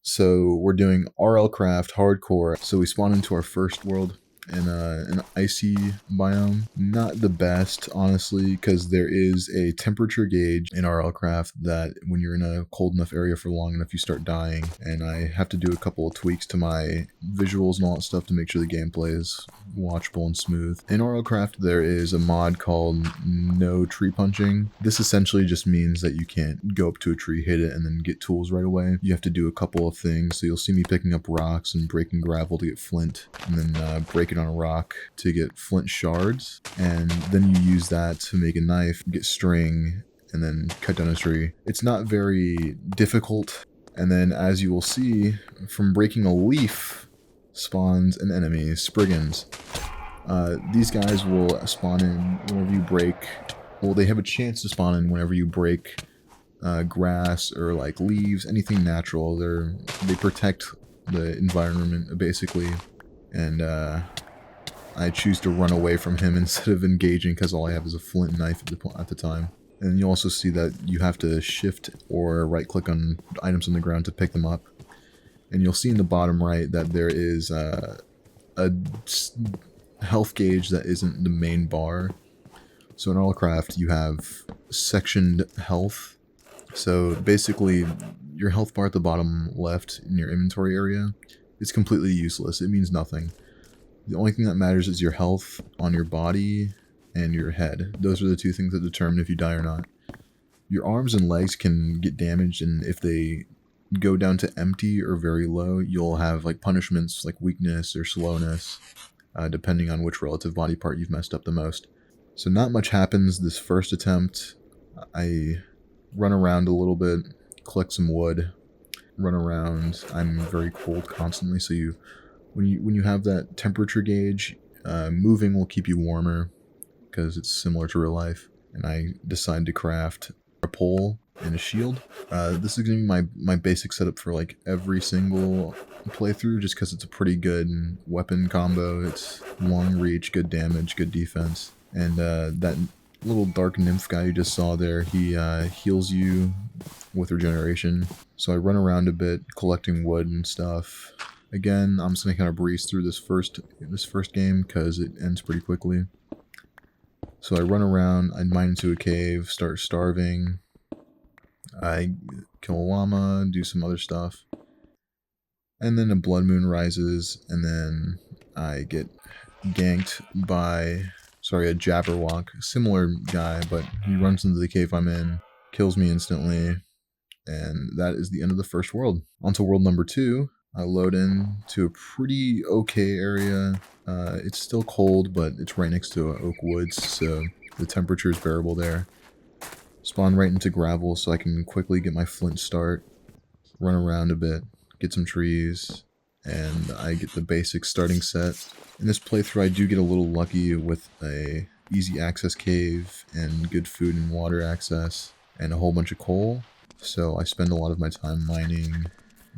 So we're doing RLcraft hardcore. So we spawn into our first world in an icy biome. Not the best, honestly, because there is a temperature gauge in RLcraft that when you're in a cold enough area for long enough, you start dying. And I have to do a couple of tweaks to my visuals and all that stuff to make sure the gameplay is watchable and smooth. In RLcraft, there is a mod called No Tree Punching. This essentially just means that you can't go up to a tree, hit it, and then get tools right away. You have to do a couple of things. So you'll see me picking up rocks and breaking gravel to get flint, and then breaking on a rock to get flint shards, and then you use that to make a knife, get string, and then cut down a tree. It's not very difficult, and then as you will see, from breaking a leaf spawns an enemy, Spriggans. These guys will spawn in whenever you break, well, they have a chance to spawn in whenever you break grass or like leaves, anything natural. They protect the environment basically, and I choose to run away from him instead of engaging because all I have is a flint knife at the time. And you also see that you have to shift or right click on items on the ground to pick them up. And you'll see in the bottom right that there is a health gauge that isn't the main bar. So in RLcraft you have sectioned health. So basically your health bar at the bottom left in your inventory area is completely useless. It means nothing. The only thing that matters is your health on your body and your head. Those are the two things that determine if you die or not. Your arms and legs can get damaged, and if they go down to empty or very low, you'll have like punishments like weakness or slowness, depending on which relative body part you've messed up the most. So not much happens this first attempt. I run around a little bit, collect some wood, run around. I'm very cold constantly, so when you have that temperature gauge, moving will keep you warmer because it's similar to real life. And I decide to craft a pole and a shield. This is going to be my basic setup for like every single playthrough, just because it's a pretty good weapon combo. It's long reach, good damage, good defense. And that little dark nymph guy you just saw there, he heals you with regeneration. So I run around a bit collecting wood and stuff. Again, I'm just gonna kind of breeze through this first game because it ends pretty quickly. So I run around, I mine into a cave, start starving. I kill a llama, do some other stuff. And then a blood moon rises, and then I get ganked by, sorry, a Jabberwock. Similar guy, but he runs into the cave I'm in, kills me instantly, and that is the end of the first world. On to world number 2. I load in to a pretty okay area. It's still cold, but it's right next to oak woods, so the temperature is bearable there. Spawn right into gravel so I can quickly get my flint start, run around a bit, get some trees, and I get the basic starting set. In this playthrough I do get a little lucky with a easy access cave and good food and water access and a whole bunch of coal, so I spend a lot of my time mining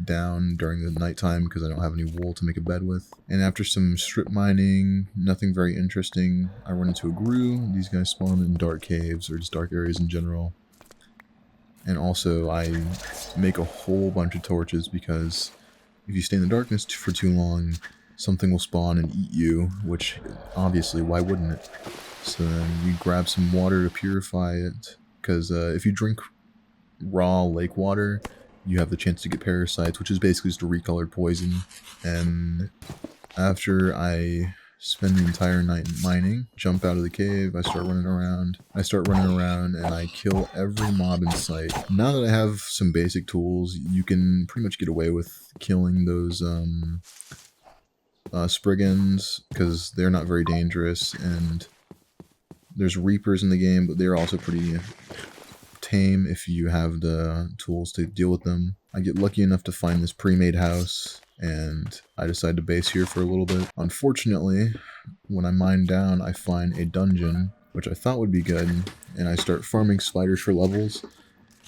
down during the nighttime because I don't have any wool to make a bed with. And after some strip mining, nothing very interesting, I run into a grue. These guys spawn in dark caves or just dark areas in general. And also I make a whole bunch of torches because if you stay in the darkness for too long, something will spawn and eat you, which obviously, why wouldn't it? So then you grab some water to purify it, because if you drink raw lake water, you have the chance to get parasites, which is basically just a recolored poison. And after I spend the entire night mining, jump out of the cave, I start running around, and I kill every mob in sight. Now that I have some basic tools, you can pretty much get away with killing those Spriggans, because they're not very dangerous, and there's Reapers in the game, but they're also pretty tame if you have the tools to deal with them. I get lucky enough to find this pre-made house, and I decide to base here for a little bit. Unfortunately, when I mine down, I find a dungeon, which I thought would be good, and I start farming spiders for levels.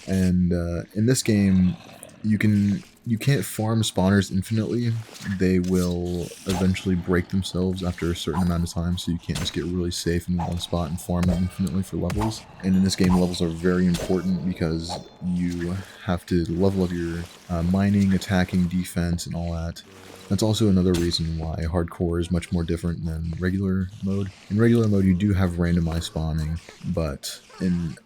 And in this game, you can You can't farm spawners infinitely. They will eventually break themselves after a certain amount of time, so you can't just get really safe in one spot and farm them infinitely for levels. And in this game, levels are very important because you have to level up your mining, attacking, defense, and all that. That's also another reason why hardcore is much more different than regular mode. In regular mode, you do have randomized spawning, but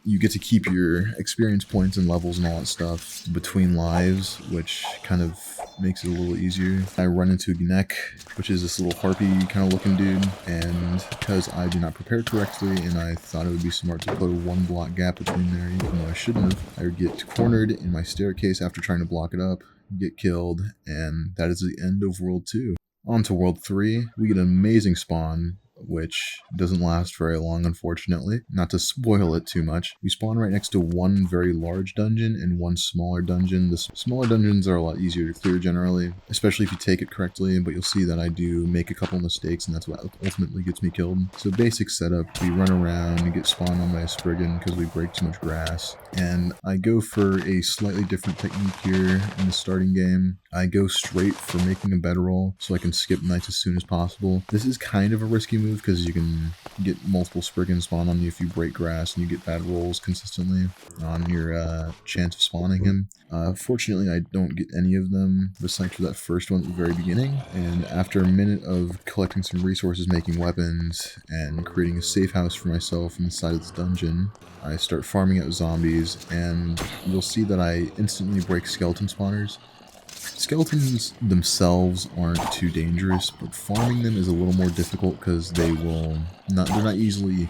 you get to keep your experience points and levels and all that stuff between lives, which kind of makes it a little easier. I run into Gnek, which is this little harpy kind of looking dude, and because I did not prepare correctly and I thought it would be smart to put a 1 block gap between there, even though I shouldn't have, I would get cornered in my staircase after trying to block it up, get killed, and that is the end of World 2. On to World 3, we get an amazing spawn, which doesn't last very long, unfortunately. Not to spoil it too much. We spawn right next to one very large dungeon and one smaller dungeon. The smaller dungeons are a lot easier to clear generally, especially if you take it correctly, but you'll see that I do make a couple mistakes, and that's what ultimately gets me killed. So basic setup, we run around and get spawned on by a Spriggan because we break too much grass. And I go for a slightly different technique here in the starting game. I go straight for making a bedroll so I can skip nights as soon as possible. This is kind of a risky move because you can get multiple Spriggans spawn on you if you break grass and you get bad rolls consistently on your chance of spawning him. Fortunately, I don't get any of them besides for that first one at the very beginning. And after a minute of collecting some resources, making weapons, and creating a safe house for myself inside of this dungeon, I start farming out zombies, and you'll see that I instantly break skeleton spawners. Skeletons themselves aren't too dangerous, but farming them is a little more difficult because they're not easily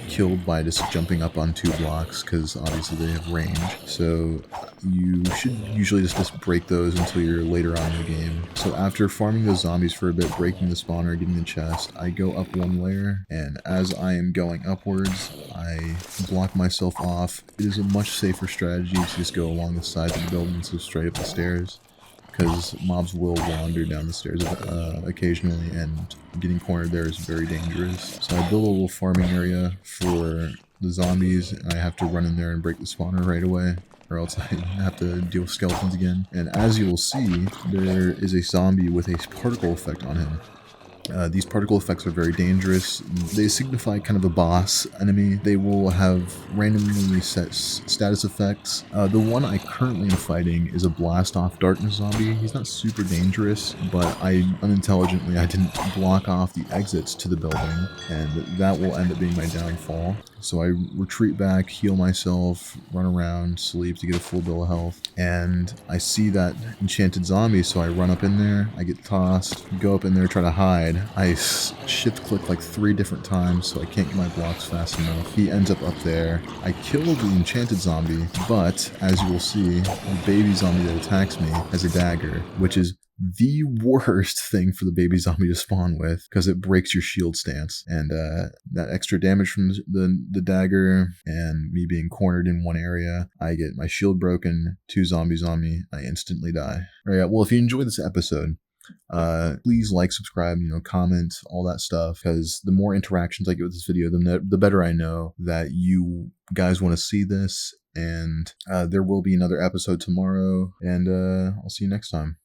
killed by just jumping up on 2 blocks because obviously they have range. So you should usually just break those until you're later on in the game. So after farming those zombies for a bit, breaking the spawner, getting the chest, I go up 1 layer, and as I am going upwards, I block myself off. It is a much safer strategy to just go along the sides of the building instead of straight up the stairs, because mobs will wander down the stairs occasionally, and getting cornered there is very dangerous. So I build a little farming area for the zombies, and I have to run in there and break the spawner right away, or else I have to deal with skeletons again. And as you will see, there is a zombie with a particle effect on him. These particle effects are very dangerous. They signify kind of a boss enemy. They will have randomly set status effects. The one I currently am fighting is a blast off darkness zombie. He's not super dangerous, but I didn't block off the exits to the building, and that will end up being my downfall. So I retreat back, heal myself, run around, sleep to get a full bill of health, and I see that enchanted zombie, so I run up in there, I get tossed, go up in there, try to hide. I shift click like 3 different times so I can't get my blocks fast enough. He ends up there. I kill the enchanted zombie, but as you will see, the baby zombie that attacks me has a dagger, which is the worst thing for the baby zombie to spawn with because it breaks your shield stance, and that extra damage from the dagger and me being cornered in one area, I get my shield broken, 2 zombies on me, I instantly die. Alright, well, if you enjoyed this episode, please like, subscribe, comment, all that stuff, because the more interactions I get with this video, the better I know that you guys want to see this. And there will be another episode tomorrow, and I'll see you next time.